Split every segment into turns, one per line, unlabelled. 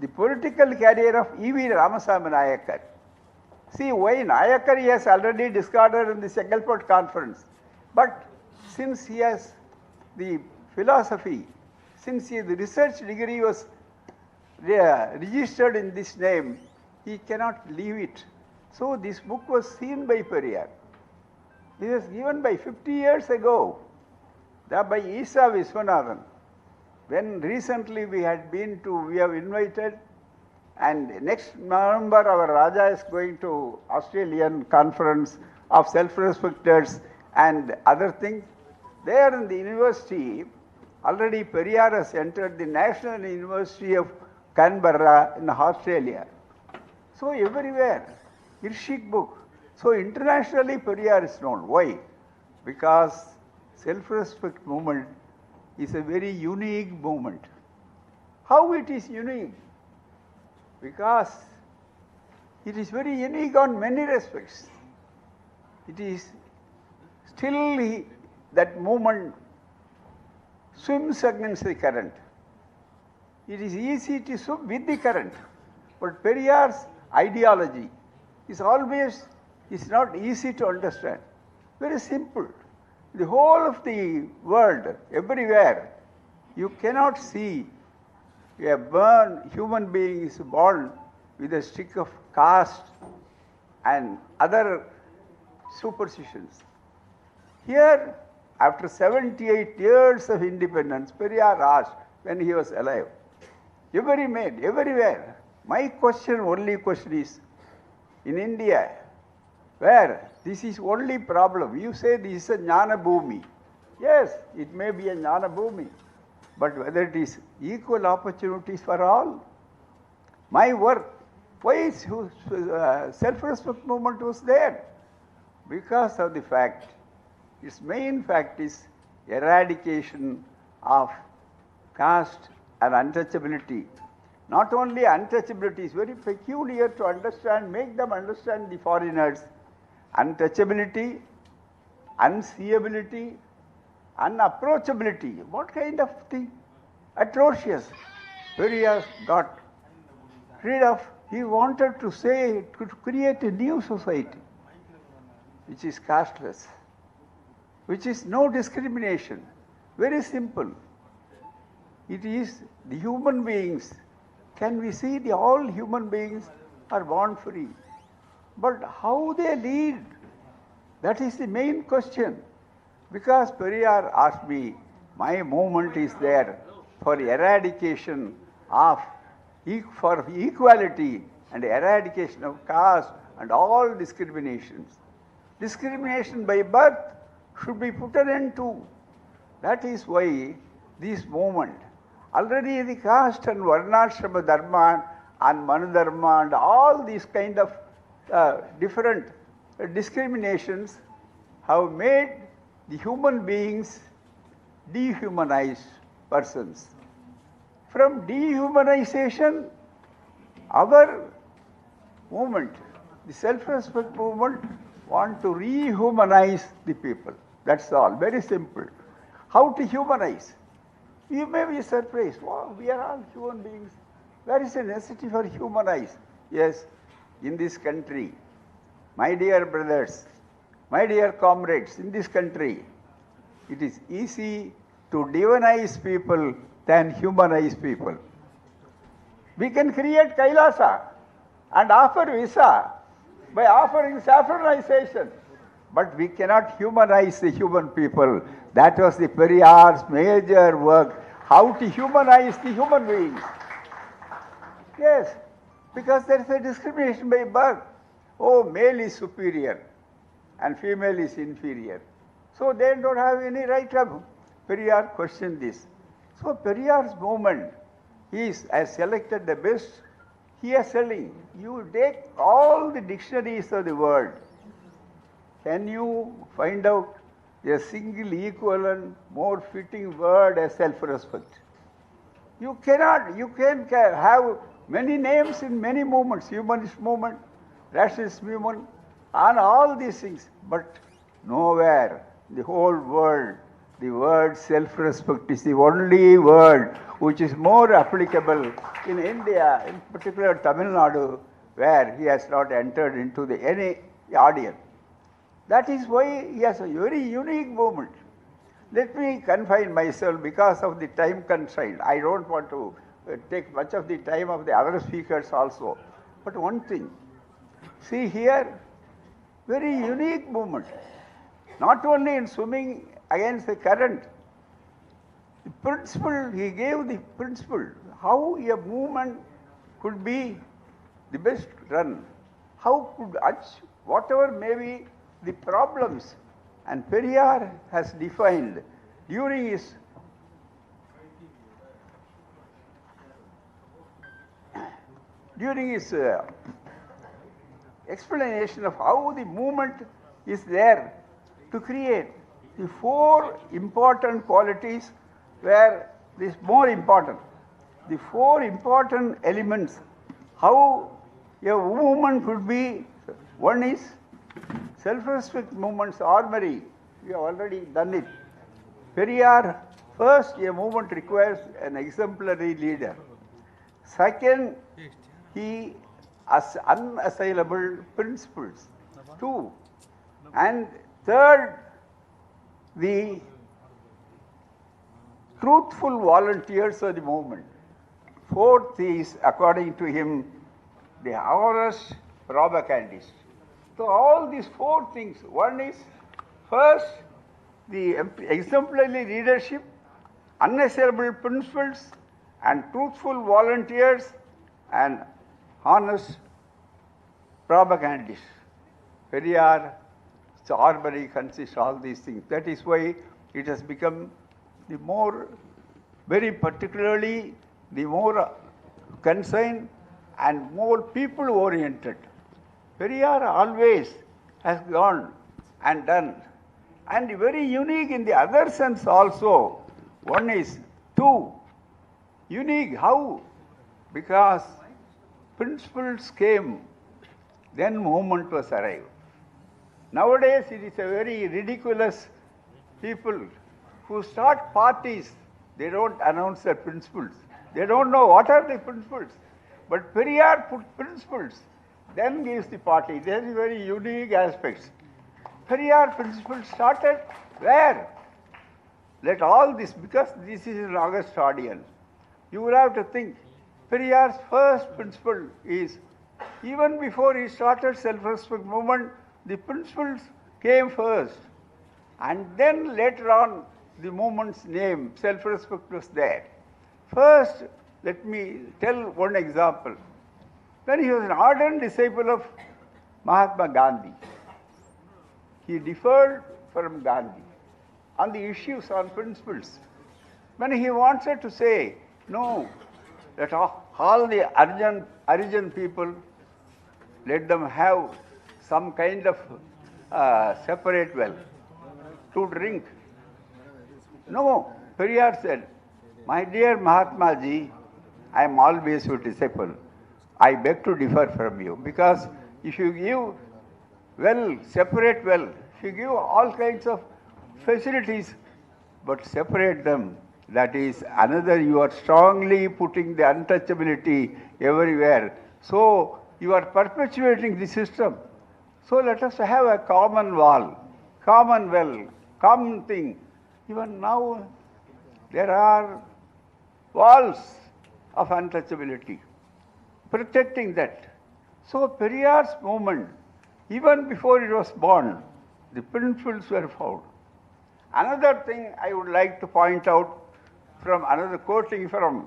the political career of E.V. Ramasamy Nayakar. See, why Nayakar he has already discarded in the Chengalpattu conference. But since he has the philosophy, since the research degree was registered in this name, he cannot leave it. So this book was seen by Periyar. It was given by 50 years ago by Isa Viswanathan. When recently we have invited, and next November our Raja is going to Australian conference of self-respecters and other things. There in the university, already Periyar has entered the National University of Canberra in Australia. So everywhere, Irshik book. So internationally Periyar is known. Why? Because self-respect movement is a very unique movement. How it is unique? Because it is very unique on many respects. It is still that movement swims against the current. It is easy to swim with the current. But Periyar's ideology is not easy to understand. Very simple. The whole of the world, everywhere, you cannot see a human being is born with a stick of caste and other superstitions. Here, after 78 years of independence, Periyar asked when he was alive, everywhere. My only question is, in India, where this is only problem, you say this is a Jnana Bhumi. Yes, it may be a Jnana Bhumi, but whether it is equal opportunities for all. My work, why is self-respect movement was there? Because of the fact, its main fact is eradication of caste and untouchability. Not only untouchability is very peculiar to understand, make them understand the foreigners. Untouchability, unseeability, unapproachability. What kind of thing? Atrocious. Periyar got rid of. He wanted to say, to create a new society, which is casteless, which is no discrimination. Very simple. It is the human beings. Can we see all human beings are born free? But how they lead, that is the main question. Because Periyar asked me, my movement is there for eradication of, for equality and eradication of caste and all discriminations. Discrimination by birth should be put an end to. That is why this movement, already the caste and varnashrama dharma and manu dharma and all these kind of different discriminations have made the human beings dehumanized persons. From dehumanization, our movement, the self-respect movement, want to rehumanize the people. That's all, very simple. How to humanize? You may be surprised, wow, we are all human beings. Where is the necessity for humanize? Yes, in this country, my dear brothers, my dear comrades, in this country, it is easy to divinize people than humanize people. We can create Kailasa and offer visa by offering saffronization, but we cannot humanize the human people. That was the Periyar's major work, how to humanize the human beings. Yes, because there is a discrimination by birth. Oh, male is superior and female is inferior. So they don't have any right to. Periyar questioned this. So Periyar's movement, he has selected the best. He is telling, you take all the dictionaries of the world. Can you find out a single equivalent, more fitting word as self-respect? You cannot. You can have many names in many movements, humanist movement, rationalist movement, and all these things. But nowhere in the whole world the word self-respect is the only word which is more applicable in India, in particular Tamil Nadu, where he has not entered into any audience. That is why he has a very unique movement. Let me confine myself because of the time constraint. I don't want to take much of the time of the other speakers also. But one thing, see here, very unique movement. Not only in swimming against the current, the principle, he gave the principle, how a movement could be the best run, how could whatever may be the problems, and Periyar has defined during his explanation of how the movement is there to create the four important qualities where this more important. The four important elements, how a movement could be, one is self-respect movement's armory. We have already done it. Periyar, first, a movement requires an exemplary leader. Second, he has unassailable principles. Two. And third, the truthful volunteers of the movement. Fourth is, according to him, the honest propagandists. So all these four things. One is, first, the exemplary leadership, unassailable principles, and truthful volunteers, and honest propagandists. Periyar's armory consists of all these things. That is why it has become the more, very particularly, the more concerned and more people-oriented. Periyar always has gone and done. And very unique in the other sense also. One is, two, unique. How? Because principles came, then movement was arrived. Nowadays it is a very ridiculous people who start parties, they don't announce their principles. They don't know what are the principles. But Periyar put principles, then gives the party. There is very unique aspects. Periyar principles started where? Let all this, because this is an august audience, you will have to think. Periyar's first principle is, even before he started self-respect movement, the principles came first. And then later on, the movement's name, self-respect, was there. First, let me tell one example. When he was an ardent disciple of Mahatma Gandhi, he differed from Gandhi on the issues, on principles. When he wanted to say, no, let all the Arijan people, let them have some kind of separate well to drink. No, Periyar said, my dear Mahatma Ji, I am always your disciple. I beg to differ from you, because if you give well, separate well, if you give all kinds of facilities, but separate them, that is another, you are strongly putting the untouchability everywhere. So you are perpetuating the system. So let us have a common wall, common well, common thing. Even now there are walls of untouchability, protecting that. So Periyar's movement, even before it was born, the principles were found. Another thing I would like to point out from another quoting from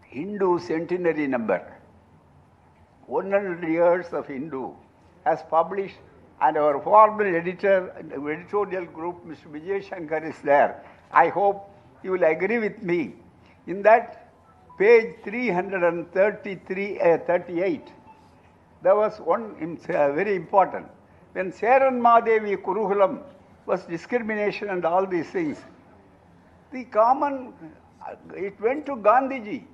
Hindu centenary number. 100 years of Hindu has published, and our former editor, editorial group, Mr. Vijay Shankar, is there. I hope you will agree with me. In that page 338, there was one very important. When Saran Mahadevi Kurukulam was discrimination and all these things, the common, it went to Gandhiji.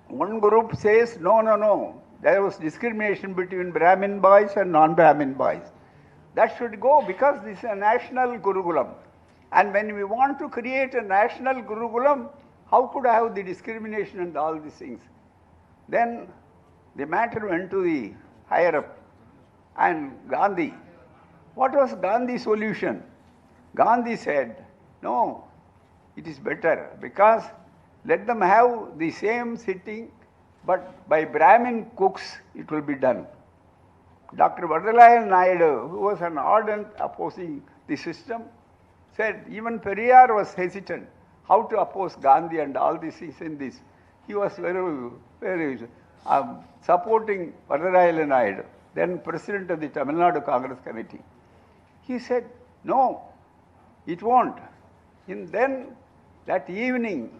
One group says, no, there was discrimination between Brahmin boys and non-Brahmin boys. That should go because this is a national Gurukulam. And when we want to create a national Gurukulam, how could I have the discrimination and all these things? Then the matter went to the higher up. And Gandhi, what was Gandhi's solution? Gandhi said, no, it is better because let them have the same sitting, but by Brahmin cooks it will be done. Dr. Madurai Naidu, who was an ardent opposing the system, said even Periyar was hesitant how to oppose Gandhi and all these things in this. He was very supporting Madurai Naidu, then president of the Tamil Nadu Congress Committee. He said, no, it won't. And then that evening,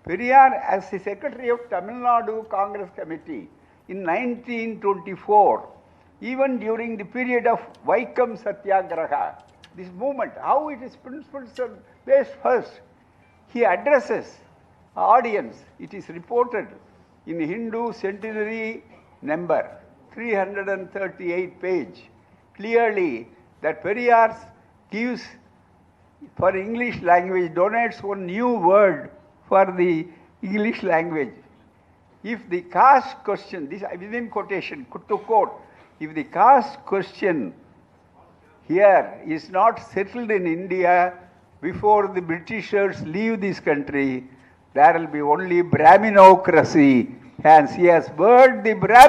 Periyar, as the secretary of Tamil Nadu Congress Committee in 1924, even during the period of Vaikam Satyagraha, this movement, how it is principles based first, he addresses audience. It is reported in Hindu Centenary number 338 page clearly that Periyar gives for English language, donates one new word for the English language. If the caste question, this within quotation, to quote, if the caste question here is not settled in India before the Britishers leave this country, there will be only Brahminocracy. Hence, he has burned the Brahmin.